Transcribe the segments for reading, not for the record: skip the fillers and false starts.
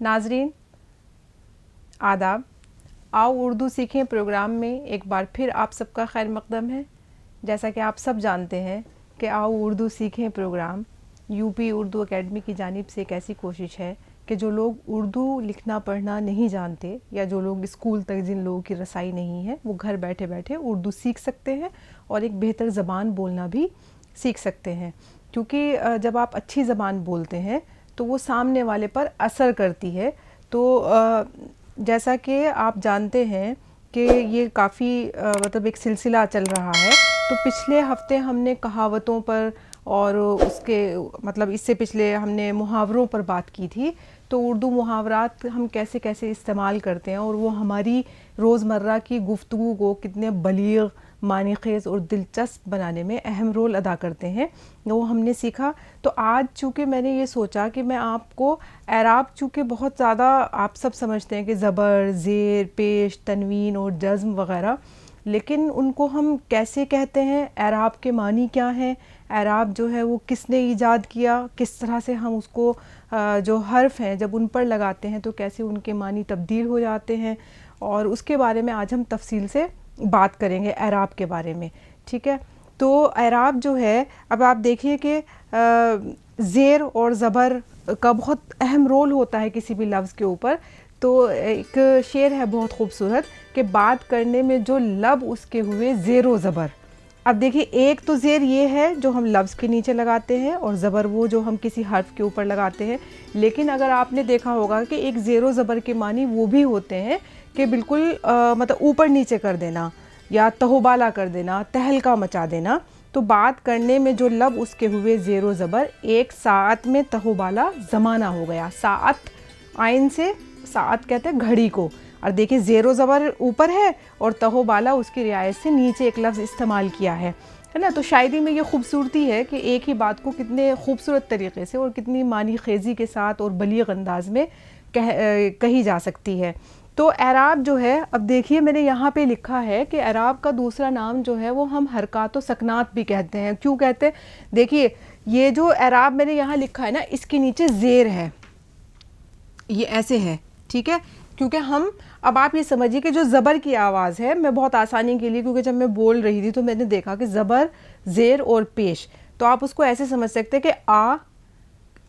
नाजरीन आदाब, आओ उर्दू सीखें प्रोग्राम में एक बार फिर आप सबका खैर मकदम है। जैसा कि आप सब जानते हैं कि आओ उर्दू सीखें प्रोग्राम यूपी उर्दू एकेडमी की जानिब से एक ऐसी कोशिश है कि जो लोग उर्दू लिखना पढ़ना नहीं जानते या जो लोग स्कूल तक जिन लोगों की रसाई नहीं है वो घर बैठे बैठे उर्दू सीख सकते हैं और एक बेहतर ज़बान बोलना भी सीख सकते हैं। क्योंकि जब आप अच्छी ज़बान बोलते हैं तो वो सामने वाले पर असर करती है। तो जैसा कि आप जानते हैं कि ये काफ़ी मतलब एक सिलसिला चल रहा है। तो पिछले हफ्ते हमने कहावतों पर और उसके मतलब इससे पिछले हमने मुहावरों पर बात की थी। तो उर्दू मुहावरात हम कैसे कैसे इस्तेमाल करते हैं और वो हमारी रोज़मर्रा की गुफ्तगू को कितने बलीग, मानीखेज़ और दिलचस्प बनाने में अहम रोल अदा करते हैं, वो हमने सीखा। तो आज चूँकि मैंने ये सोचा कि मैं आपको एराब, चूँकि बहुत ज़्यादा आप सब समझते हैं कि ज़बर, ज़ेर, पेश, तनवीन और जज़्म वग़ैरह, लेकिन उनको हम कैसे कहते हैं, एराब के मानी क्या हैं, एराब जो है वो किसने ईजाद किया, किस तरह से हम उसको जो हर्फ हैं जब उन पर लगाते हैं तो कैसे उनके मानी तब्दील हो जाते हैं, और उसके बारे में आज हम तफसील से बात करेंगे एराब के बारे में। ठीक है, तो एराब जो है, अब आप देखिए कि ज़ेर और ज़बर का बहुत अहम रोल होता है किसी भी लफ्ज़ के ऊपर। तो एक शेर है बहुत खूबसूरत कि बात करने में जो लब उसके हुए ज़ेर व ज़बर। अब देखिए, एक तो ज़ेर ये है जो हम लफ्ज़ के नीचे लगाते हैं और ज़बर वो जो हम किसी हर्फ के ऊपर लगाते हैं। लेकिन अगर आपने देखा होगा कि एक ज़ेर व ज़बर के मानी वो भी होते हैं कि बिल्कुल मतलब ऊपर नीचे कर देना या तहोबाला कर देना, तहलका मचा देना। तो बात करने में जो लब उसके हुए ज़ेर व ज़बर, एक सात में तहोबाला ज़माना हो गया। सात आइन से सात कहते हैं घड़ी को, और देखिए ज़ेर व ज़बर ऊपर है और तहोबाला उसकी रियायत से नीचे एक लफ्ज़ इस्तेमाल किया है ना। तो शायरी में ये खूबसूरती है कि एक ही बात को कितने खूबसूरत तरीके से और कितनी मानी खेज़ी के साथ और बलीग अंदाज में कही जा सकती है। तो एराब जो है, अब देखिए मैंने यहाँ पे लिखा है कि एराब का दूसरा नाम जो है वो हम हरकात व सकनात भी कहते हैं। क्यों कहते हैं? देखिए ये जो एराब मैंने यहाँ लिखा है ना, इसके नीचे ज़ेर है, ये ऐसे है, ठीक है। क्योंकि हम, अब आप ये समझिए कि जो ज़बर की आवाज़ है, मैं बहुत आसानी के लिए, क्योंकि जब मैं बोल रही थी तो मैंने देखा कि ज़बर, ज़ेर और पेश, तो आप उसको ऐसे समझ सकते हैं कि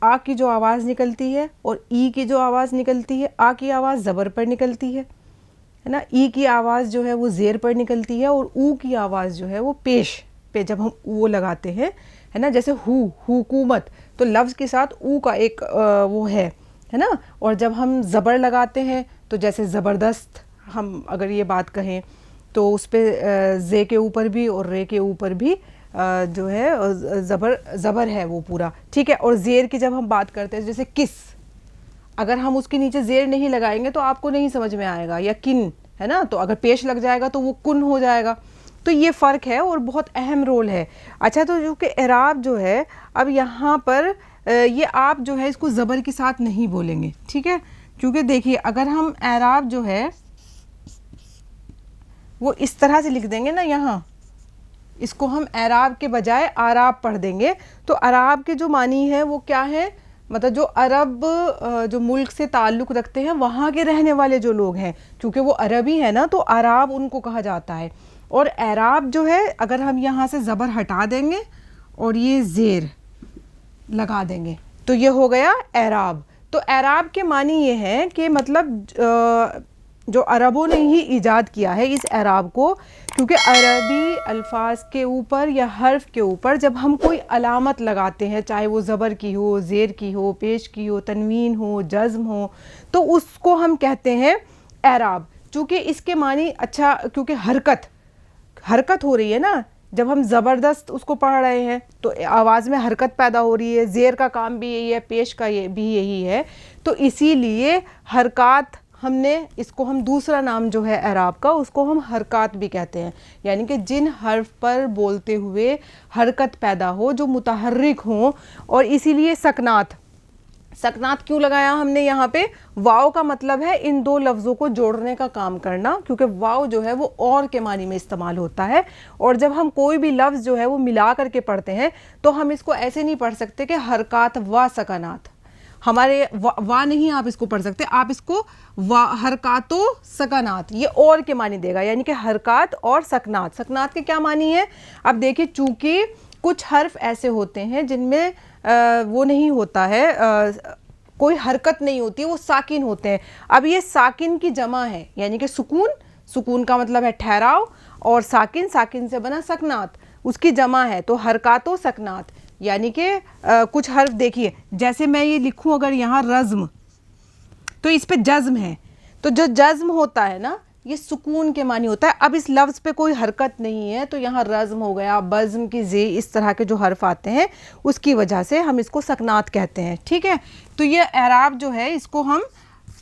आ की जो आवाज़ निकलती है और ई की जो आवाज़ निकलती है, आ की आवाज़ ज़बर पर निकलती है ना, ई की आवाज़ जो है वो ज़ेर पर निकलती है और ऊ की आवाज़ जो है वो पेश पे जब हम वो लगाते हैं, है ना। जैसे हुकूमत, तो लफ्ज़ के साथ ऊ का एक वो है ना। और जब हम ज़बर लगाते हैं तो जैसे ज़बरदस्त, हम अगर ये बात कहें तो उस पर जे के ऊपर भी और रे के ऊपर भी जो है ज़बर है वो पूरा, ठीक है। और ज़ेर की जब हम बात करते हैं, जैसे किस, अगर हम उसके नीचे ज़ेर नहीं लगाएंगे तो आपको नहीं समझ में आएगा, या किन, है ना। तो अगर पेश लग जाएगा तो वो कुन हो जाएगा। तो ये फ़र्क है और बहुत अहम रोल है। अच्छा, तो जो कि एराब जो है, अब यहाँ पर ये आप जो है इसको ज़बर के साथ नहीं बोलेंगे, ठीक है। क्योंकि देखिए अगर हम एराब जो है वो इस तरह से लिख देंगे ना, यहाँ इसको हम एराब के बजाय आराब पढ़ देंगे, तो अराब के जो मानी है वो क्या है, मतलब जो अरब जो मुल्क से ताल्लुक़ रखते हैं वहाँ के रहने वाले जो लोग हैं, क्योंकि वो अरबी है ना, तो अराब उनको कहा जाता है। और एराब जो है, अगर हम यहाँ से ज़बर हटा देंगे और ये ज़ेर लगा देंगे तो ये हो गया एराब। तो एराब के मानी ये हैं कि मतलब जो अरबों ने ही ईजाद किया है इस एराब को, क्योंकि अरबी अल्फाज के ऊपर या हर्फ के ऊपर जब हम कोई अलामत लगाते हैं, चाहे वो ज़बर की हो, ज़ेर की हो, पेश की हो, तनवीन हो, जज़्म हो, तो उसको हम कहते हैं एराब। चूँकि इसके मानी, अच्छा, क्योंकि हरकत हो रही है ना, जब हम ज़बरदस्त उसको पढ़ रहे हैं तो आवाज़ में हरकत पैदा हो रही है, ज़ेर का काम भी यही है, पेश का ये भी यही है। तो इसीलिए हरकत, हमने इसको हम दूसरा नाम जो है एराब का, उसको हम हरकत भी कहते हैं। यानी कि जिन हर्फ पर बोलते हुए हरकत पैदा हो, जो मुतहर्रिक हो। और इसीलिए सकनात क्यों लगाया हमने यहाँ पे? वाव का मतलब है इन दो लफ्ज़ों को जोड़ने का काम करना, क्योंकि वाव जो है वो और के मानी में इस्तेमाल होता है। और जब हम कोई भी लफ्ज़ जो है वो मिला करके पढ़ते हैं तो हम इसको ऐसे नहीं पढ़ सकते कि हरकत व सकनात, हमारे वा नहीं आप इसको पढ़ सकते, आप इसको हरकातो सकनात, ये और के मानी देगा, यानी कि हरकात और सकनात। सकनात के क्या मानी है? अब देखिए, चूंकि कुछ हर्फ ऐसे होते हैं जिनमें वो नहीं होता है, कोई हरकत नहीं होती है, वो साकिन होते हैं। अब ये साकिन की जमा है, यानी कि सुकून, सुकून का मतलब है ठहराव, और साकिन, साकिन से बना सकनात, उसकी जमा है, तो हरकातो सकनात। यानी कि कुछ हर्फ देखिए, जैसे मैं ये लिखूं अगर यहाँ रज़्म, तो इस पे जज़्म है, तो जो जज़्म होता है ना, ये सुकून के मानी होता है। अब इस लफ्ज़ पे कोई हरकत नहीं है, तो यहाँ रज़्म हो गया, बज़्म की जे, इस तरह के जो हर्फ आते हैं उसकी वजह से हम इसको सकनात कहते हैं। ठीक है, तो ये एराब जो है, इसको हम,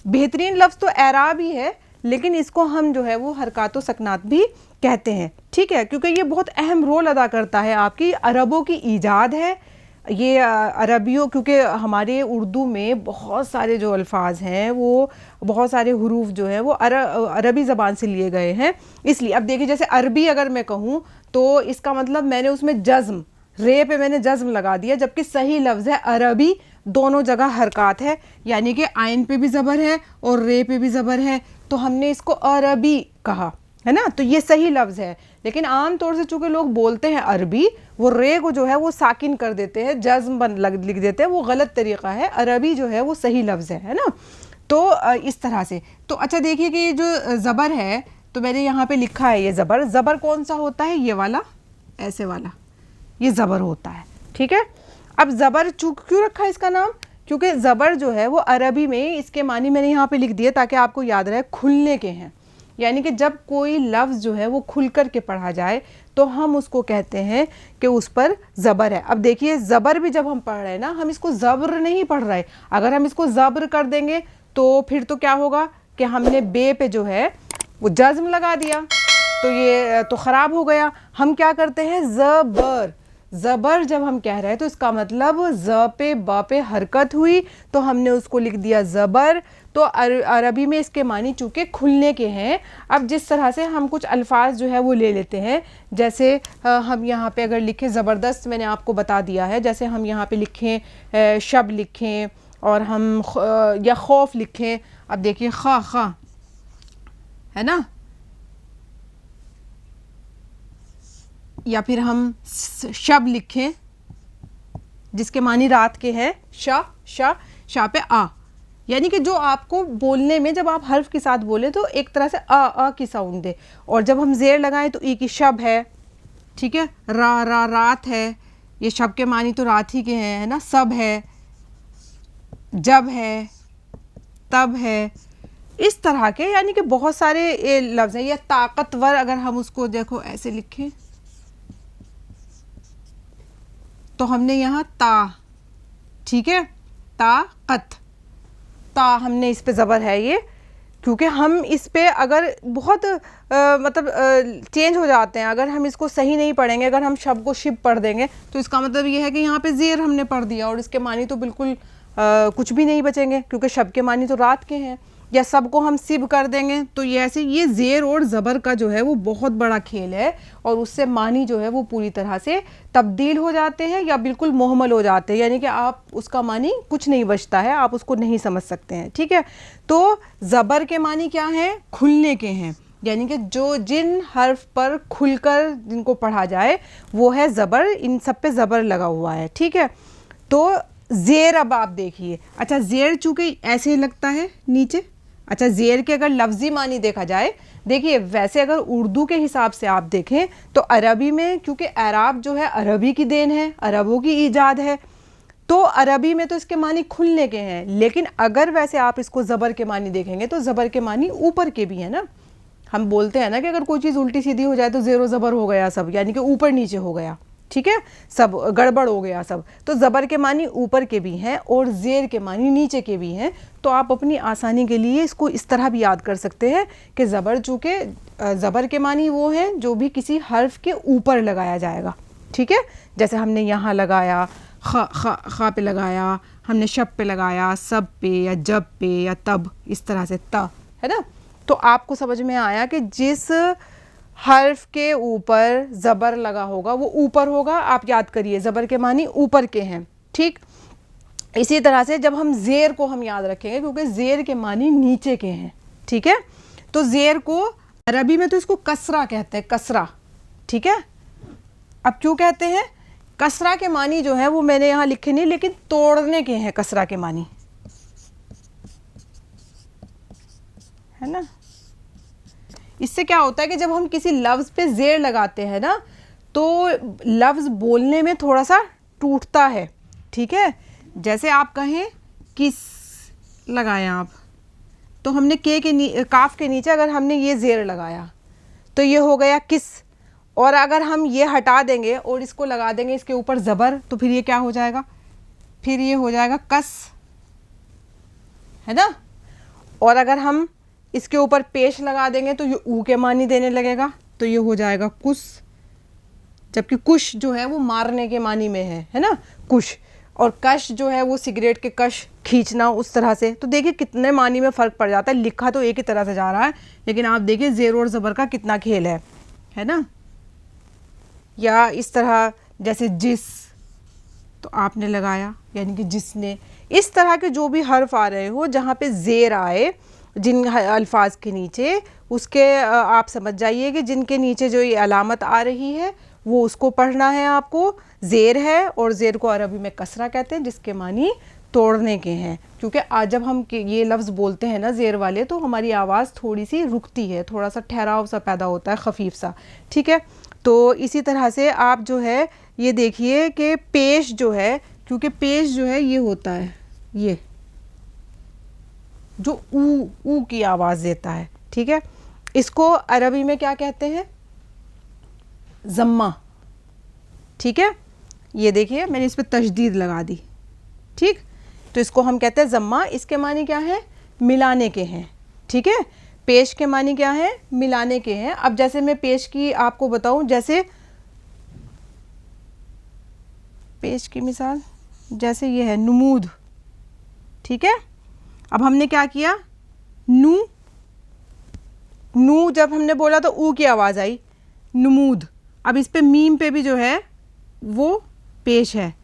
बेहतरीन लफ्ज़ तो एराब ही है, लेकिन इसको हम जो है वो हरकात व सकनात भी कहते हैं। ठीक है, क्योंकि ये बहुत अहम रोल अदा करता है, आपकी अरबों की ईजाद है ये। अरबियों, क्योंकि हमारे उर्दू में बहुत सारे जो अल्फाज हैं, वो बहुत सारे हुरूफ जो हैं वो अरबी ज़बान से लिए गए हैं, इसलिए। अब देखिए, जैसे अरबी अगर मैं कहूँ तो इसका मतलब मैंने उसमें जज़्म, रे पे मैंने जज़्म लगा दिया, जबकि सही लफ्ज़ है अरबी, दोनों जगह हरकात है, यानी कि आइन पे भी ज़बर है और रे पे भी ज़बर है, तो हमने इसको अरबी कहा, है ना। तो ये सही लफ्ज़ है, लेकिन आम तौर से चूँकि लोग बोलते हैं अरबी, वो रे को जो है वो साकिन कर देते हैं, जज़्म लिख देते हैं, वो गलत तरीक़ा है। अरबी जो है वो सही लफ्ज़ है ना। तो इस तरह से। तो अच्छा देखिए कि जो ज़बर है, तो मैंने यहाँ पे लिखा है ये ज़बर। ज़बर कौन सा होता है? ये वाला, ऐसे वाला, ये ज़बर होता है। ठीक है, अब ज़बर क्यों रखा है इसका नाम? क्योंकि ज़बर जो है वो अरबी में, इसके मानी मैंने यहाँ पे लिख दिए ताकि आपको याद रहे, खुलने के हैं। यानी कि जब कोई लफ्ज़ जो है वो खुल कर के पढ़ा जाए तो हम उसको कहते हैं कि उस पर ज़बर है। अब देखिए, ज़बर भी जब हम पढ़ रहे हैं ना, हम इसको ज़ब्र नहीं पढ़ रहे। अगर हम इसको ज़ब्र कर देंगे तो फिर तो क्या होगा कि हमने बे पे जो है वो जज़्म लगा दिया, तो ये तो ख़राब हो गया। हम क्या करते हैं, ज़बर, ज़बर जब हम कह रहे हैं तो इसका मतलब ज़ पे बा पे हरकत हुई, तो हमने उसको लिख दिया ज़बर। तो अरबी में इसके मानी चूँकि खुलने के हैं। अब जिस तरह से हम कुछ अल्फाज जो है वो ले लेते हैं, जैसे हम यहाँ पे अगर लिखें, ज़बरदस्त मैंने आपको बता दिया है, जैसे हम यहाँ पे लिखें शब लिखें, और हम या खौफ लिखें। अब देखिए, खा खा है ना, या फिर हम शब लिखें जिसके मानी रात के हैं, शाह पे आ, यानी कि जो आपको बोलने में, जब आप हर्फ के साथ बोले तो एक तरह से आ की साउंड दे, और जब हम ज़ेर लगाएं तो ई की शब है। ठीक है, रात है, ये शब के मानी तो रात ही के हैं, है ना। सब है, जब है, तब है, इस तरह के, यानी कि बहुत सारे लफ्ज़ हैं। या ताकतवर, अगर हम उसको देखो ऐसे लिखें तो हमने यहाँ ता, ठीक है, ताकत, ता हमने इस पे ज़बर है ये, क्योंकि हम इस पे अगर बहुत मतलब चेंज हो जाते हैं। अगर हम इसको सही नहीं पढ़ेंगे, अगर हम शब को शिब पढ़ देंगे तो इसका मतलब ये है कि यहाँ पे ज़ेर हमने पढ़ दिया, और इसके मानी तो बिल्कुल कुछ भी नहीं बचेंगे, क्योंकि शब के मानी तो रात के हैं। या सब को हम सिब कर देंगे, तो ये ऐसे, ये ज़ेर और ज़बर का जो है वो बहुत बड़ा खेल है, और उससे मानी जो है वो पूरी तरह से तब्दील हो जाते हैं या बिल्कुल मोहमल हो जाते हैं, यानी कि आप उसका मानी कुछ नहीं बचता है, आप उसको नहीं समझ सकते हैं। ठीक है, तो ज़बर के मानी क्या हैं? खुलने के हैं, यानी कि जो जिन हर्फ पर खुलकर जिनको पढ़ा जाए वो है ज़बर, इन सब पे ज़बर लगा हुआ है। ठीक है, तो ज़ेर, अब आप देखिए, अच्छा ज़ेर चूँकि ऐसे लगता है नीचे। अच्छा, ज़ेर के अगर लफ्ज़ी मानी देखा जाए, देखिए वैसे अगर उर्दू के हिसाब से आप देखें तो अरबी में, क्योंकि एराब जो है अरबी की देन है, अरबों की ईजाद है, तो अरबी में तो इसके मानी खुलने के हैं। लेकिन अगर वैसे आप इसको ज़बर के मानी देखेंगे तो ज़बर के मानी ऊपर के भी है ना। हम बोलते हैं ना कि अगर कोई चीज़ उल्टी सीधी हो जाए तो ज़ेरो ज़बर हो गया सब, यानी कि ऊपर नीचे हो गया। ठीक है, सब गड़बड़ हो गया सब। तो ज़बर के मानी ऊपर के भी हैं और ज़ेर के मानी नीचे के भी हैं। तो आप अपनी आसानी के लिए इसको इस तरह भी याद कर सकते हैं कि ज़बर, चूँकि ज़बर के मानी वो हैं जो भी किसी हर्फ के ऊपर लगाया जाएगा। ठीक है, जैसे हमने यहाँ लगाया, खा पे लगाया, हमने शब पे लगाया, सब पे या जब पे या तब, इस तरह से ता, है ना। तो आपको समझ में आया कि जिस हर्फ के ऊपर ज़बर लगा होगा वो ऊपर होगा। आप याद करिए, ज़बर के मानी ऊपर के हैं। ठीक, इसी तरह से जब हम ज़ेर को हम याद रखेंगे, क्योंकि ज़ेर के मानी नीचे के हैं, ठीक है, तो ज़ेर को अरबी में तो इसको कसरा कहते हैं, कसरा, ठीक है। अब क्यों कहते हैं? कसरा के मानी जो है वो मैंने यहाँ लिखे नहीं, लेकिन तोड़ने के हैं कसरा के मानी, है ना। इससे क्या होता है कि जब हम किसी लफ्ज़ पे ज़ेर लगाते हैं ना, तो लफ्ज़ बोलने में थोड़ा सा टूटता है, ठीक है। जैसे आप कहें किस लगाएं आप, तो हमने काफ के नीचे अगर हमने ये ज़ेर लगाया तो ये हो गया किस, और अगर हम ये हटा देंगे और इसको लगा देंगे इसके ऊपर ज़बर, तो फिर ये क्या हो जाएगा? फिर ये हो जाएगा कस, है ना। और अगर हम इसके ऊपर पेश लगा देंगे तो ये ऊ के मानी देने लगेगा, तो ये हो जाएगा कुश, जबकि कुश जो है वो मारने के मानी में है ना, कुश। और कश जो है वो सिगरेट के कश, खींचना, उस तरह से। तो देखिए कितने मानी में फ़र्क पड़ जाता है। लिखा तो एक ही तरह से जा रहा है, लेकिन आप देखिए ज़ेर और ज़बर का कितना खेल है ना। या इस तरह जैसे जिस, तो आपने लगाया यानी कि जिसने। इस तरह के जो भी हर्फ आ रहे हो जहाँ पे ज़ेर आए जिन अल्फाज के नीचे, उसके आप समझ जाइए कि जिनके नीचे जो ये अलामत आ रही है वो उसको पढ़ना है आपको। ज़ेर है, और ज़ेर को अरबी में कसरा कहते हैं, जिसके मानी तोड़ने के हैं। क्योंकि आज जब हम ये लफ्ज़ बोलते हैं ना ज़ेर वाले, तो हमारी आवाज़ थोड़ी सी रुकती है, थोड़ा सा ठहराव सा पैदा होता है, ख़फीफ सा, ठीक है। तो इसी तरह से आप जो है ये देखिए कि पेश जो है, क्योंकि पेश जो है ये होता है, ये जो ऊ की आवाज़ देता है, ठीक है। इसको अरबी में क्या कहते हैं? ज़म्मा, ठीक है। ये देखिए मैंने इस पर तशदीद लगा दी, ठीक। तो इसको हम कहते हैं ज़म्मा। इसके मानी क्या है? मिलाने के हैं, ठीक है। पेश के मानी क्या है? मिलाने के हैं। अब जैसे मैं पेश की आपको बताऊं, जैसे पेश की मिसाल जैसे ये है नुमूद, ठीक है। अब हमने क्या किया? नू जब हमने बोला तो ऊ की आवाज़ आई, नुमूद। अब इस पे मीम पे भी जो है वो पेश है,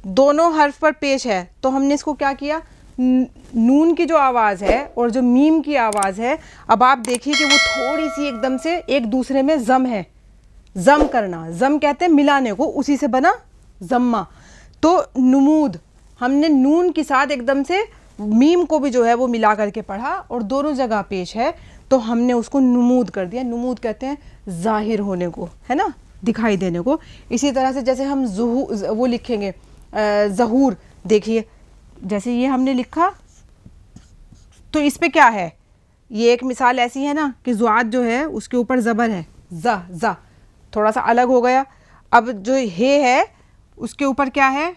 दोनों हर्फ पर पेश है। तो हमने इसको क्या किया? नून की जो आवाज़ है और जो मीम की आवाज़ है, अब आप देखिए कि वो थोड़ी सी एकदम से एक दूसरे में ज़म है। ज़म करना, ज़म कहते हैं मिलाने को, उसी से बना ज़म्मा। तो नुमूद हमने नून के साथ एकदम से मीम को भी जो है वो मिला करके पढ़ा, और दोनों जगह पेश है, तो हमने उसको नुमूद कर दिया। नुमूद कहते हैं ज़ाहिर होने को, है ना, दिखाई देने को। इसी तरह से जैसे हम वो लिखेंगे ज़हूर, देखिए जैसे ये हमने लिखा, तो इस पे क्या है? ये एक मिसाल ऐसी है ना कि ज़ुआद जो है उसके ऊपर ज़बर है, ज़ा थोड़ा सा अलग हो गया। अब जो हे है उसके ऊपर क्या है?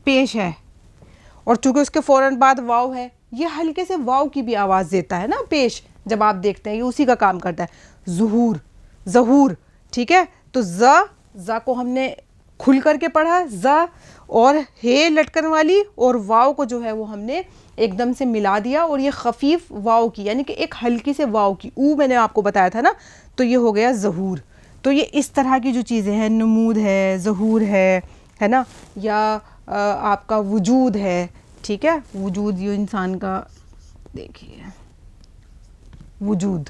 पेश है, और चूंकि उसके फ़ौरन बाद वाव है, ये हल्के से वाव की भी आवाज़ देता है ना पेश। जब आप देखते हैं ये उसी का काम करता है, ज़हूर, ज़हूर, ठीक है। तो ज़ा को हमने खुल करके पढ़ा, ज़ा, और हे लटकन वाली और वाव को जो है वो हमने एकदम से मिला दिया, और ये खफीफ वाव की, यानी कि एक हल्की से वाव की, ऊ मैंने आपको बताया था ना, तो ये हो गया ज़हूर। तो ये इस तरह की जो चीज़ें हैं, नमूद है, ज़हूर है ना, या आपका वजूद है, ठीक है। वजूद ये इंसान का, देखिए वजूद,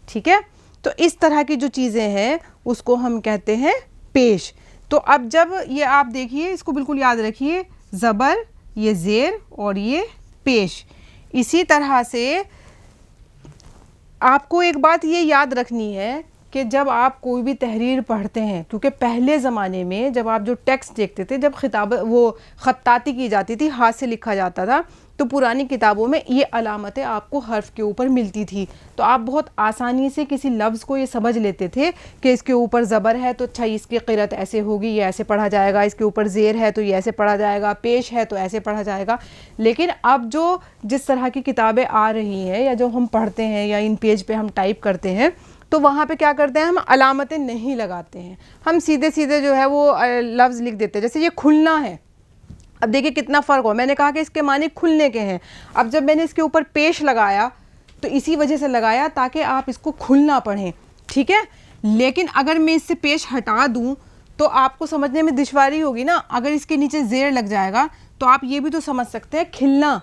ठीक है। तो इस तरह की जो चीज़ें हैं उसको हम कहते हैं पेश। तो अब जब ये आप देखिए, इसको बिल्कुल याद रखिए, ज़बर, ये ज़ेर और ये पेश। इसी तरह से आपको एक बात ये याद रखनी है कि जब आप कोई भी तहरीर पढ़ते हैं, क्योंकि पहले ज़माने में जब आप जो टेक्स्ट देखते थे, जब वो ख़त्ताती की जाती थी, हाथ से लिखा जाता था, तो पुरानी किताबों में ये अलामतें आपको हर्फ के ऊपर मिलती थी। तो आप बहुत आसानी से किसी लफ्ज़ को ये समझ लेते थे कि इसके ऊपर ज़बर है तो अच्छा इसकी क़िरत ऐसे होगी, ये ऐसे पढ़ा जाएगा, इसके ऊपर ज़ेर है तो ये ऐसे पढ़ा जाएगा, पेश है तो ऐसे पढ़ा जाएगा। लेकिन अब जो जिस तरह की किताबें आ रही हैं या जो हम पढ़ते हैं या इन पेज पे हम टाइप करते हैं, तो वहाँ पे क्या करते हैं, हम अलामतें नहीं लगाते हैं, हम सीधे सीधे जो है वो लफ्ज़ लिख देते हैं। जैसे ये खुलना है, अब देखिए कितना फ़र्क हो, मैंने कहा कि इसके माने खुलने के हैं। अब जब मैंने इसके ऊपर पेश लगाया तो इसी वजह से लगाया ताकि आप इसको खुलना पढ़ें, ठीक है। लेकिन अगर मैं इससे पेश हटा दूँ तो आपको समझने में दुश्वारी होगी ना। अगर इसके नीचे ज़ेर लग जाएगा तो आप ये भी तो समझ सकते हैं खिलना,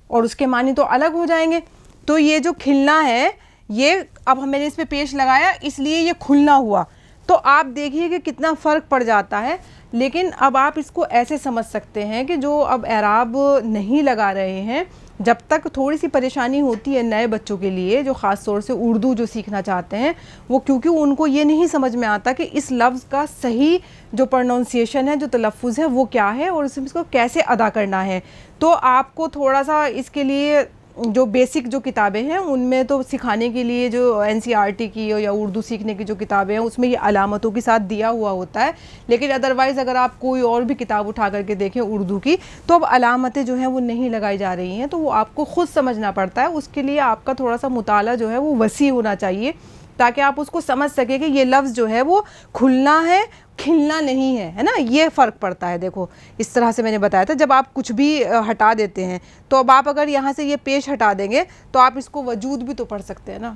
और उसके मानी तो अलग हो जाएंगे। तो ये जो खिलना है, ये अब मैंने इस पर पेश लगाया इसलिए ये खुलना हुआ। तो आप देखिए कि कितना फ़र्क पड़ जाता है। लेकिन अब आप इसको ऐसे समझ सकते हैं कि जो अब एराब नहीं लगा रहे हैं, जब तक थोड़ी सी परेशानी होती है नए बच्चों के लिए, जो ख़ास तौर से उर्दू जो सीखना चाहते हैं वो, क्योंकि उनको ये नहीं समझ में आता कि इस लफ्ज़ का सही जो प्रोनाउंसिएशन है, जो तलफ़ुज़ है वो क्या है और इसको कैसे अदा करना है। तो आपको थोड़ा सा इसके लिए जो बेसिक जो किताबें हैं उनमें तो सिखाने के लिए जो NCERT की या उर्दू सीखने की जो किताबें हैं उसमें ये अलामतों के साथ दिया हुआ होता है। लेकिन अदरवाइज़ अगर आप कोई और भी किताब उठा करके देखें उर्दू की, तो अब अलामतें जो हैं वो नहीं लगाई जा रही हैं, तो वो आपको ख़ुद समझना पड़ता है। उसके लिए आपका थोड़ा सा मुताला जो है वो वसी होना चाहिए, ताकि आप उसको समझ सकें कि ये लफ्ज़ जो है वो खुलना है, खिलना नहीं है, है ना। ये फ़र्क पड़ता है। देखो इस तरह से मैंने बताया था, जब आप कुछ भी हटा देते हैं, तो अब आप अगर यहाँ से ये पेश हटा देंगे तो आप इसको वजूद भी तो पढ़ सकते हैं ना।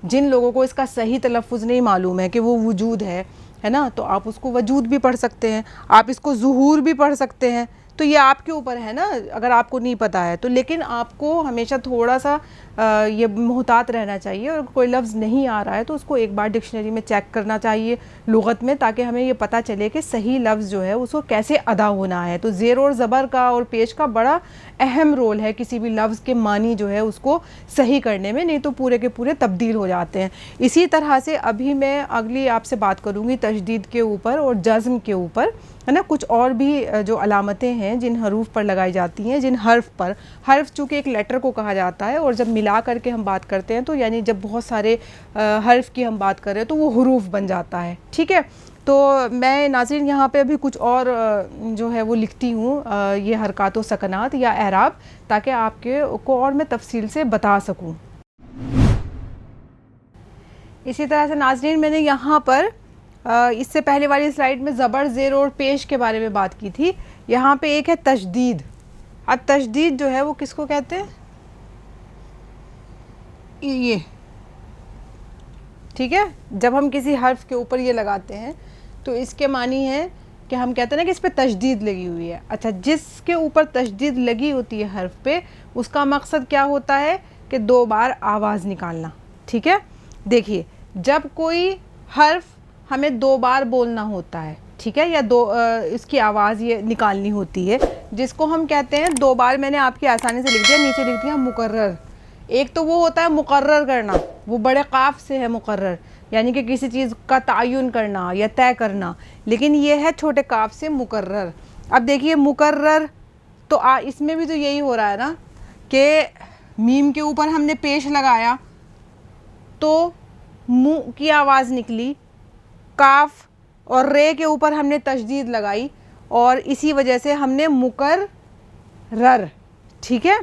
जिन लोगों को इसका सही तलफ़ुज़ नहीं मालूम है कि वो वजूद है ना, तो आप उसको वजूद भी पढ़ सकते हैं, आप इसको ज़ुहूर भी पढ़ सकते हैं। तो ये आपके ऊपर है ना, अगर आपको नहीं पता है तो। लेकिन आपको हमेशा थोड़ा सा ये मोहतात रहना चाहिए, और कोई लफ्ज़ नहीं आ रहा है तो उसको एक बार डिक्शनरी में चेक करना चाहिए लुग़त में, ताकि हमें ये पता चले कि सही लफ्ज़ जो है उसको कैसे अदा होना है। तो ज़ेर और ज़बर का और पेश का बड़ा अहम रोल है किसी भी लफ्ज़ के मानी जो है उसको सही करने में, नहीं तो पूरे के पूरे तब्दील हो जाते हैं। इसी तरह से अभी मैं अगली आपसे बात करूँगी तशदीद के ऊपर और जज़्म के ऊपर, है ना। कुछ और भी जो अलामतें हैं जिन हरूफ पर लगाई जाती हैं, जिन हर्फ पर, हर्फ चूँकि एक लेटर को कहा जाता है, और जब मिला करके हम बात करते हैं तो यानी जब बहुत सारे हर्फ की हम बात करें तो वो हरूफ बन जाता है, ठीक है। तो मैं नाज़रीन यहाँ पे अभी कुछ और जो है वो लिखती हूँ, ये हरकात व सकनात या एराब, ताकि आपके को और मैं तफसील से बता सकूँ। इसी तरह से नाज़रीन मैंने यहाँ पर इससे पहले वाली स्लाइड में ज़बर, ज़ेर और पेश के बारे में बात की थी। यहाँ पे एक है तशदीद। अब तशदीद जो है वो किसको कहते हैं, ये, ठीक है। जब हम किसी हर्फ के ऊपर ये लगाते हैं तो इसके मानी है कि हम कहते हैं ना कि इस पे तशदीद लगी हुई है। अच्छा, जिसके ऊपर तशदीद लगी होती है हर्फ पे, उसका मकसद क्या होता है कि 2 बार आवाज़ निकालना, ठीक है। देखिए, जब कोई हर्फ हमें 2 बार बोलना होता है, ठीक है, या इसकी आवाज़ ये निकालनी होती है, जिसको हम कहते हैं 2 बार, मैंने आपकी आसानी से लिख दिया, नीचे लिख दिया मुकर्रर। एक तो वो होता है मुकर्रर करना, वो बड़े काफ से है मुकर्रर, यानी कि किसी चीज़ का तयन करना या तय करना, लेकिन ये है छोटे काफ से मुकर्रर। अब देखिए मुकर्रर, तो इसमें भी तो यही हो रहा है ना कि मीम के ऊपर हमने पेश लगाया तो मुँह की आवाज़ निकली, काफ और रे के ऊपर हमने तशदीद लगाई, और इसी वजह से हमने मुकर्रर, ठीक है,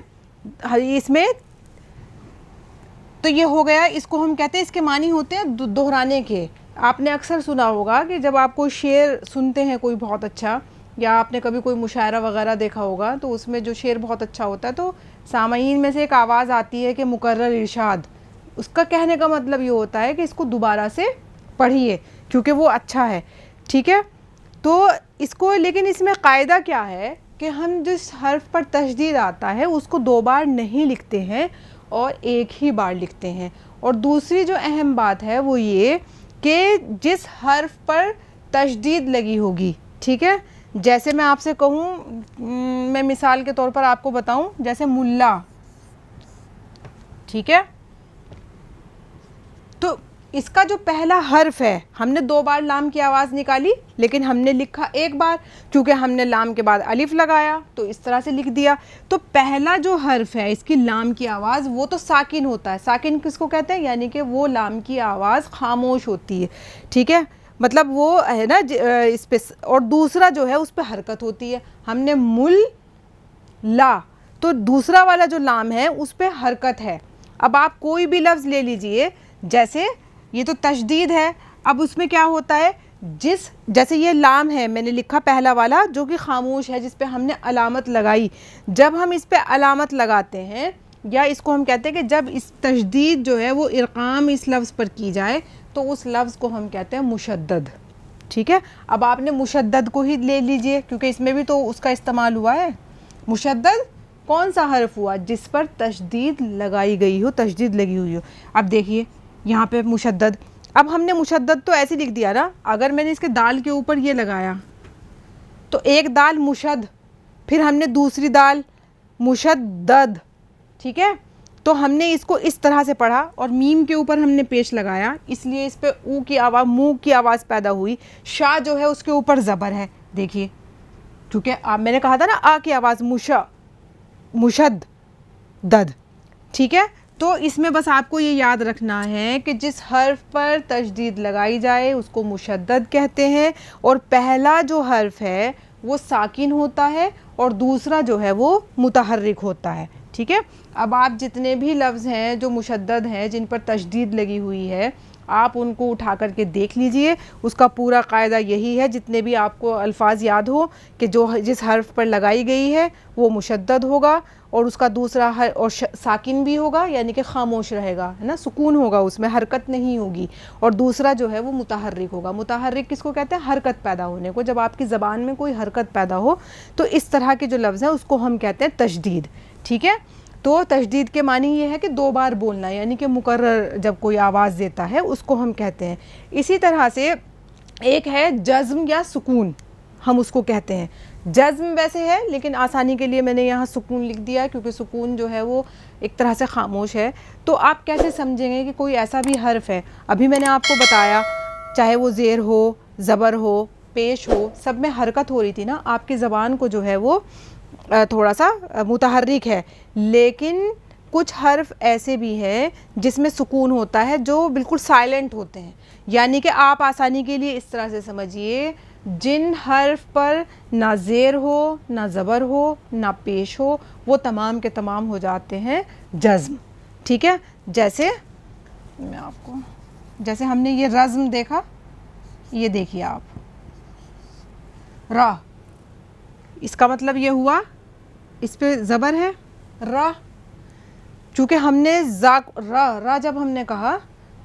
इसमें तो ये हो गया। इसको हम कहते हैं, इसके मानी होते हैं दोहराने के। आपने अक्सर सुना होगा कि जब आप कोई शेर सुनते हैं कोई बहुत अच्छा, या आपने कभी कोई मुशायरा वगैरह देखा होगा, तो उसमें जो शेर बहुत अच्छा होता है तो सामईन में से एक आवाज़ आती है कि मुकर्रर इरशाद। उसका कहने का मतलब ये होता है कि इसको दोबारा से पढ़िए क्योंकि वो अच्छा है, ठीक है। तो इसको, लेकिन इसमें कायदा क्या है कि हम जिस हर्फ पर तशदीद आता है उसको 2 बार नहीं लिखते हैं और एक ही बार लिखते हैं। और दूसरी जो अहम बात है वो ये कि जिस हर्फ पर तशदीद लगी होगी, ठीक है, जैसे मैं आपसे कहूँ, मैं मिसाल के तौर पर आपको बताऊँ, जैसे मुल्ला, ठीक है, तो इसका जो पहला हर्फ है, हमने 2 बार लाम की आवाज़ निकाली, लेकिन हमने लिखा एक बार, क्योंकि हमने लाम के बाद अलिफ लगाया तो इस तरह से लिख दिया। तो पहला जो हर्फ है इसकी लाम की आवाज़, वो तो साकिन होता है। साकिन किसको कहते हैं, यानी कि वो लाम की आवाज़ खामोश होती है, ठीक है, मतलब वो है ना इस पे। और दूसरा जो है उस पर हरकत होती है। हमने मुल ला, तो दूसरा वाला जो लाम है उस पर हरकत है। अब आप कोई भी लफ्ज़ ले लीजिए, जैसे ये तो तशदीद है, अब उसमें क्या होता है, जैसे ये लाम है, मैंने लिखा पहला वाला जो कि खामोश है, जिस पे हमने अलामत लगाई। जब हम इस पे अलामत लगाते हैं, या इसको हम कहते हैं कि जब इस तशदीद जो है वो इरकाम इस लफ्ज़ पर की जाए, तो उस लफ्ज़ को हम कहते हैं मुशद्दद, ठीक है। अब आपने मुशद्दद को ही ले लीजिए क्योंकि इसमें भी तो उसका इस्तेमाल हुआ है। मुशद्दद कौन सा हर्फ हुआ? जिस पर तशदीद लगाई गई हो, तशदीद लगी हुई हो। अब देखिए यहाँ पे मुशद्दद, अब हमने मुशद्दद तो ऐसे लिख दिया ना, अगर मैंने इसके दाल के ऊपर ये लगाया तो एक दाल मुशद, फिर हमने दूसरी दाल मुशद्दद, ठीक है। तो हमने इसको इस तरह से पढ़ा और मीम के ऊपर हमने पेश लगाया, इसलिए इस पे ऊ की आवाज़, मुँह की आवाज़ पैदा हुई। शाह जो है उसके ऊपर ज़बर है, देखिए, क्योंकि मैंने कहा था ना आ की आवाज़ मुशद्दद, ठीक है। तो इसमें बस आपको ये याद रखना है कि जिस हर्फ पर तशदीद लगाई जाए उसको मुशद्दद कहते हैं, और पहला जो हर्फ है वो साकिन होता है और दूसरा जो है वो मुतहर्रिक होता है, ठीक है। अब आप जितने भी लफ्ज़ हैं जो मुशद्दद हैं, जिन पर तशदीद लगी हुई है, आप उनको उठा करके देख लीजिए। उसका पूरा कायदा यही है, जितने भी आपको अल्फाज याद हो कि जो जिस हर्फ पर लगाई गई है वो मुशद्दद होगा, और उसका दूसरा और साकिन भी होगा, यानी कि खामोश रहेगा, है ना, सुकून होगा, उसमें हरकत नहीं होगी, और दूसरा जो है वो मुतहर्रिक होगा। मुतहर्रिक किसको कहते हैं? हरकत पैदा होने को। जब आपकी ज़बान में कोई हरकत पैदा हो तो इस तरह के जो लफ्ज़ हैं उसको हम कहते हैं तशदीद, ठीक है। तो तशदीद के मानी ये है कि 2 बार बोलना, यानी कि मुकर्रर जब कोई आवाज़ देता है उसको हम कहते हैं। इसी तरह से एक है जज़्म या सुकून, हम उसको कहते हैं। जज़्म वैसे है लेकिन आसानी के लिए मैंने यहाँ सुकून लिख दिया क्योंकि सुकून जो है वो एक तरह से खामोश है। तो आप कैसे समझेंगे कि कोई ऐसा भी हर्फ है? अभी मैंने आपको बताया, चाहे वो ज़ेर हो, ज़बर हो, पेश हो, सब में हरकत हो रही थी ना। आपकी ज़बान को जो है वो थोड़ा सा मुतहर्रिक है, लेकिन कुछ हर्फ ऐसे भी हैं जिसमें सुकून होता है, जो बिल्कुल साइलेंट होते हैं। यानी कि आप आसानी के लिए इस तरह से समझिए, जिन हर्फ पर ना ज़ेर हो, ना ज़बर हो, ना पेश हो, वो तमाम के तमाम हो जाते हैं जज़्म, ठीक है। जैसे मैं आपको, जैसे हमने ये रज़्म देखा, ये देखिए आप, रा, इसका मतलब ये हुआ इस पे ज़बर है, रा। चूँकि हमने रा जब हमने कहा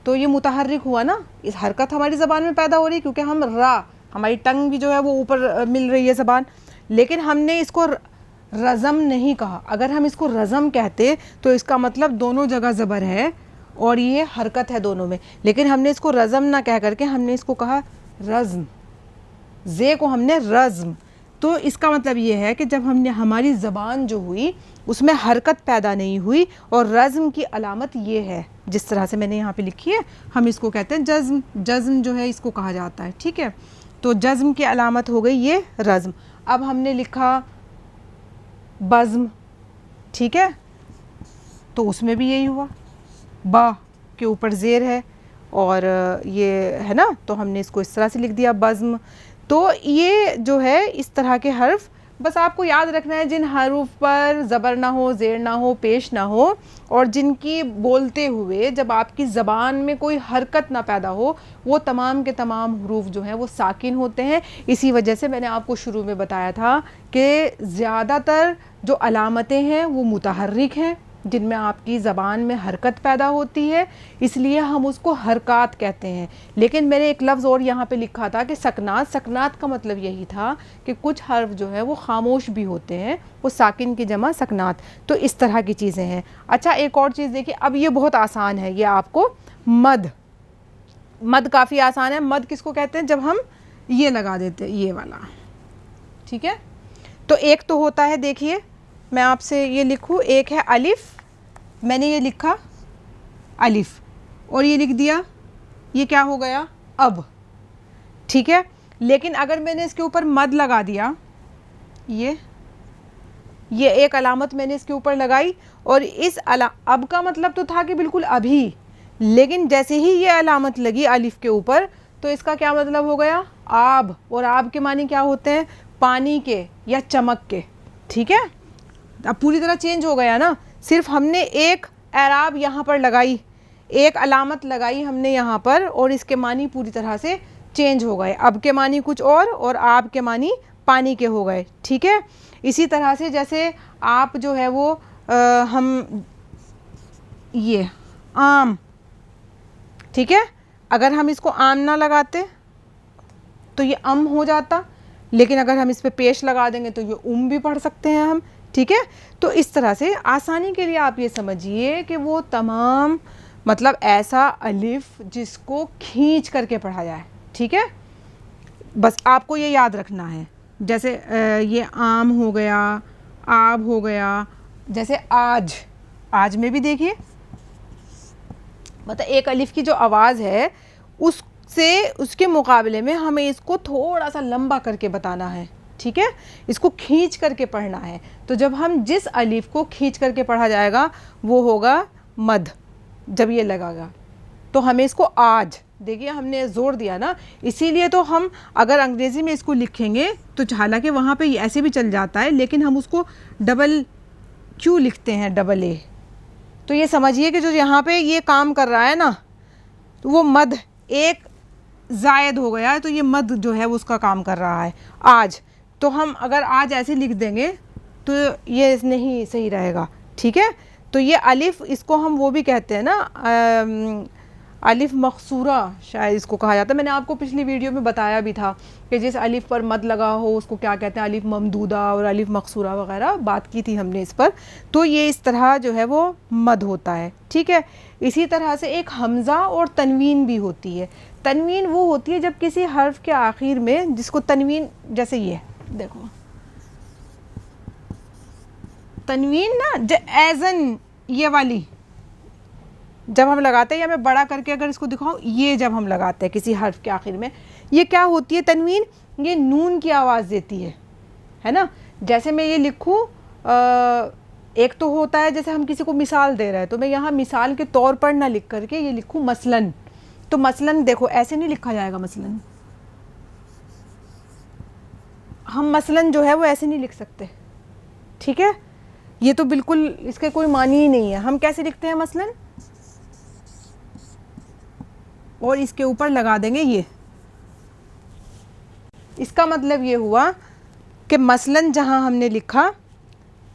तो ये मुतहर्रिक हुआ ना, इस हरकत हमारी ज़बान में पैदा हो रही क्योंकि हम रा, हमारी टंग भी जो है वो ऊपर मिल रही है ज़बान, लेकिन हमने इसको रज़म नहीं कहा। अगर हम इसको रज़म कहते तो इसका मतलब दोनों जगह ज़बर है और ये हरकत है दोनों में, लेकिन हमने इसको रज़म ना कह करके हमने इसको कहा रज़्म, ज़े को हमने रज़्म। तो इसका मतलब ये है कि जब हमने, हमारी ज़बान जो हुई उसमें हरकत पैदा नहीं हुई, और रज़्म की अलामत ये है, जिस तरह से मैंने यहाँ पे लिखी है, हम इसको कहते हैं जज़्म। जज़्म जो है इसको कहा जाता है, ठीक है। तो जज़्म की अलामत हो गई ये रज़्म। अब हमने लिखा बज़्म, ठीक है, तो उसमें भी यही हुआ, बा के ऊपर ज़ेर है और ये है ना, तो हमने इसको इस तरह से लिख दिया बज़्म। तो ये जो है इस तरह के हर्फ, बस आपको याद रखना है जिन हरूफ पर ज़बर ना हो, ज़ेर ना हो, पेश ना हो, और जिनकी बोलते हुए जब आपकी ज़बान में कोई हरकत ना पैदा हो, वो तमाम के तमाम हरूफ जो हैं वो साकिन होते हैं। इसी वजह से मैंने आपको शुरू में बताया था कि ज़्यादातर जो अलामतें हैं वो मुतहर्रिक हैं, जिनमें आपकी ज़बान में हरकत पैदा होती है, इसलिए हम उसको हरकत कहते हैं। लेकिन मैंने एक लफ्ज़ और यहाँ पे लिखा था कि सकनात, सकनात का मतलब यही था कि कुछ हर्फ जो है वो खामोश भी होते हैं, वो साकिन की जमा सकनात। तो इस तरह की चीज़ें हैं। अच्छा, एक और चीज़ देखिए, अब ये बहुत आसान है, ये आपको मद, मद काफ़ी आसान है। मद किसको कहते हैं? जब हम ये लगा देते हैं, ये वाला, ठीक है। तो एक तो होता है, देखिए मैं आपसे ये लिखूँ, एक है अलिफ, मैंने ये लिखा अलिफ और ये लिख दिया, ये क्या हो गया? अब, ठीक है। लेकिन अगर मैंने इसके ऊपर मद लगा दिया, ये एक अलामत मैंने इसके ऊपर लगाई, और इस अब का मतलब तो था कि बिल्कुल अभी, लेकिन जैसे ही ये अलामत लगी अलिफ के ऊपर, तो इसका क्या मतलब हो गया? आब, और आब के मानी क्या होते हैं? पानी के या चमक के, ठीक है। अब पूरी तरह चेंज हो गया ना, सिर्फ हमने एक एराब यहाँ पर लगाई, एक अलामत लगाई हमने यहाँ पर, और इसके मानी पूरी तरह से चेंज हो गए। अब के मानी कुछ और आब के मानी पानी के हो गए, ठीक है। इसी तरह से जैसे आप जो है वो हम ये आम, ठीक है, अगर हम इसको आम ना लगाते तो ये अम हो जाता, लेकिन अगर हम इस पे पेश लगा देंगे तो ये भी पढ़ सकते हैं हम, ठीक है। तो इस तरह से आसानी के लिए आप ये समझिए कि वो तमाम मतलब ऐसा अलिफ जिसको खींच करके पढ़ा जाए, ठीक है। बस आपको ये याद रखना है। जैसे ये आम हो गया, आब हो गया, जैसे आज, आज में भी देखिए मतलब एक अलिफ की जो आवाज़ है उससे उसके मुकाबले में हमें इसको थोड़ा सा लंबा करके बताना है, ठीक है, इसको खींच करके पढ़ना है। तो जब हम जिस अलिफ को खींच करके पढ़ा जाएगा वो होगा मद, जब ये लगेगा तो हमें इसको आज, देखिए हमने ज़ोर दिया ना, इसीलिए तो हम अगर अंग्रेज़ी में इसको लिखेंगे तो हालांकि वहाँ पे ऐसे भी चल जाता है, लेकिन हम उसको डबल क्यों लिखते हैं, डबल ए। तो ये समझिए कि जो यहाँ पे ये काम कर रहा है ना, तो वो मद एक ज़ायद हो गया है, तो ये मद जो है वो उसका काम कर रहा है आज। तो हम अगर आज ऐसे लिख देंगे तो ये नहीं सही रहेगा, ठीक है। तो ये अलिफ, इसको हम वो भी कहते हैं ना अलिफ मकसूरा शायद इसको कहा जाता है। मैंने आपको पिछली वीडियो में बताया भी था कि जिस अलिफ पर मद लगा हो उसको क्या कहते हैं, अलिफ ममदूदा और अलिफ मकसूरा वगैरह बात की थी हमने इस पर। तो ये इस तरह जो है वो मद होता है, ठीक है। इसी तरह से एक हमज़ा और तनवीन भी होती है। तनवीन वो होती है जब किसी हर्फ के आखिर में, जिसको तनवीन, जैसे ये देखो तनवीन ना, एज़न ये वाली जब हम लगाते हैं, या मैं बड़ा करके अगर इसको दिखाऊं, ये जब हम लगाते हैं किसी हर्फ के आखिर में, ये क्या होती है तनवीन, ये नून की आवाज़ देती है ना। जैसे मैं ये लिखूं, एक तो होता है जैसे हम किसी को मिसाल दे रहे हैं, तो मैं यहाँ मिसाल के तौर पर ना लिख करके ये लिखूं मसलन, तो मसलन देखो ऐसे नहीं लिखा जाएगा मसलन, हम मसलन जो है वो ऐसे नहीं लिख सकते, ठीक है। ये तो बिल्कुल इसके कोई मानी ही नहीं है। हम कैसे लिखते हैं मसलन, और इसके ऊपर लगा देंगे ये, इसका मतलब ये हुआ कि मसलन जहाँ हमने लिखा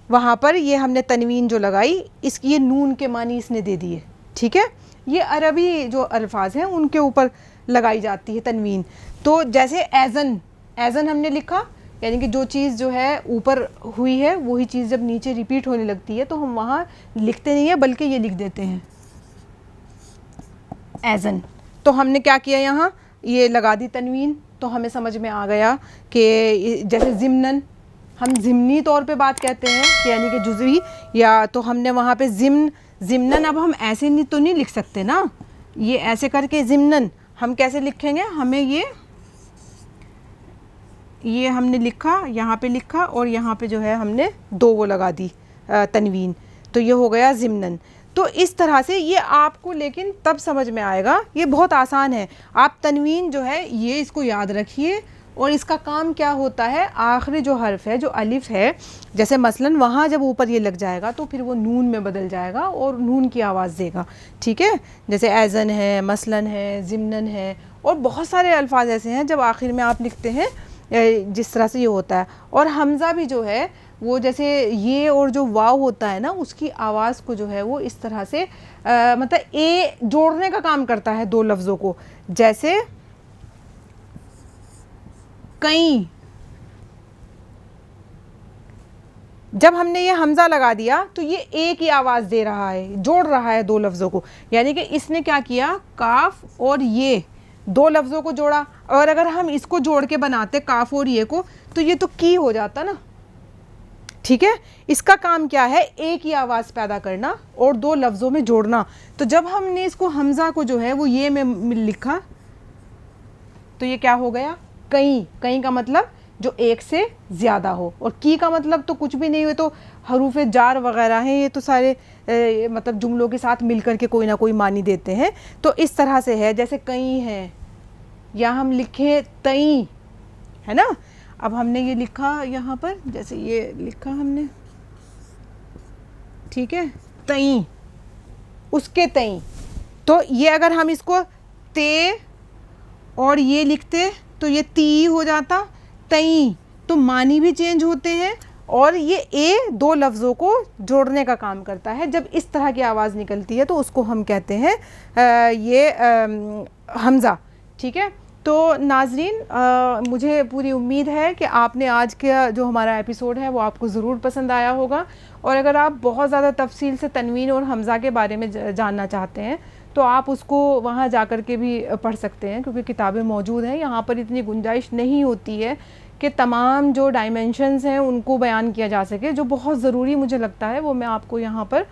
वहाँ पर ये हमने तनवीन जो लगाई, इसकी ये नून के मानी इसने दे दिए, ठीक है। ये अरबी जो अल्फाज हैं उनके ऊपर लगाई जाती है तनवीन। तो जैसे एज़न, एज़न हमने लिखा, यानी कि जो चीज़ जो है ऊपर हुई है वही चीज़ जब नीचे रिपीट होने लगती है तो हम वहाँ लिखते नहीं है बल्कि ये लिख देते हैं एज़न। तो हमने क्या किया, यहाँ ये लगा दी तनवीन, तो हमें समझ में आ गया कि जैसे ज़िम्नन, हम ज़िमनी तौर पे बात कहते हैं कि यानी कि जुज़वी, या तो हमने वहाँ पे ज़िम्नन, अब हम ऐसे नहीं तो नहीं लिख सकते ना, ये ऐसे करके ज़िम्नन हम कैसे लिखेंगे, हमें ये हमने लिखा, यहाँ पे लिखा और यहाँ पे जो है हमने दो वो लगा दी तनवीन, तो ये हो गया ज़िम्नन। तो इस तरह से ये आपको लेकिन तब समझ में आएगा, ये बहुत आसान है। आप तनवीन जो है ये इसको याद रखिए, और इसका काम क्या होता है, आखिरी जो हर्फ है, जो अलिफ है, जैसे मसलन वहाँ जब ऊपर ये लग जाएगा तो फिर वो नून में बदल जाएगा और नून की आवाज़ देगा, ठीक है। जैसे एज़न है, मसलन है, ज़िम्नन है, और बहुत सारे अल्फाज ऐसे हैं जब आखिर में आप लिखते हैं जिस तरह से ये होता है। और हमज़ा भी जो है वो जैसे ये और जो वाव होता है ना, उसकी आवाज़ को जो है वो इस तरह से मतलब ए जोड़ने का काम करता है दो लफ्ज़ों को। जैसे कई, जब हमने ये हमज़ा लगा दिया तो ये ए की आवाज़ दे रहा है, जोड़ रहा है दो लफ्ज़ों को, यानी कि इसने क्या किया, काफ और ये दो लफ्ज़ों को जोड़ा। और अगर हम इसको जोड़ के बनाते काफ और ये को, तो ये तो की हो जाता ना, ठीक है। इसका काम क्या है, एक ही आवाज़ पैदा करना और दो लफ्ज़ों में जोड़ना। तो जब हमने इसको हमज़ा को जो है वो ये में लिखा तो ये क्या हो गया, कई। कई का मतलब जो एक से ज़्यादा हो, और की का मतलब तो कुछ भी नहीं हुए, तो हरूफ जार वगैरह हैं, ये तो सारे मतलब जुमलों के साथ मिलकर के कोई ना कोई मानी देते हैं। तो इस तरह से है, जैसे कई है, या हम लिखें तई, है ना। अब हमने ये लिखा यहाँ पर, जैसे ये लिखा हमने, ठीक है, तई, उसके तई, तो ये अगर हम इसको ते और ये लिखते तो ये ती हो जाता, तई, तो मानी भी चेंज होते हैं, और ये ए दो लफ्ज़ों को जोड़ने का काम करता है। जब इस तरह की आवाज़ निकलती है तो उसको हम कहते हैं ये हमज़ा, ठीक है। तो नाज़रीन, मुझे पूरी उम्मीद है कि आपने आज का जो हमारा एपिसोड है वो आपको ज़रूर पसंद आया होगा, और अगर आप बहुत ज़्यादा तफसील से तनवीन और हमज़ा के बारे में जानना चाहते हैं तो आप उसको वहाँ जा कर के भी पढ़ सकते हैं, क्योंकि किताबें मौजूद हैं। यहाँ पर इतनी गुंजाइश नहीं होती है कि तमाम जो डायमेंशंस हैं उनको बयान किया जा सके। जो बहुत ज़रूरी मुझे लगता है वो मैं आपको यहाँ पर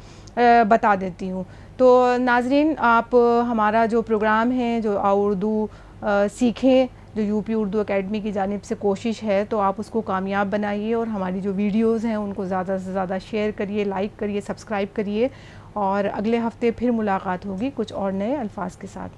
बता देती हूँ। तो नाज़रीन, आप हमारा जो प्रोग्राम है, जो आओ उर्दू सीखें, जो यूपी उर्दू एकेडमी की जानिब से कोशिश है, तो आप उसको कामयाब बनाइए और हमारी जो वीडियोज़ हैं उनको ज़्यादा से ज़्यादा शेयर करिए, लाइक करिए, सब्सक्राइब करिए, और अगले हफ्ते फिर मुलाकात होगी कुछ और नए अल्फाज के साथ।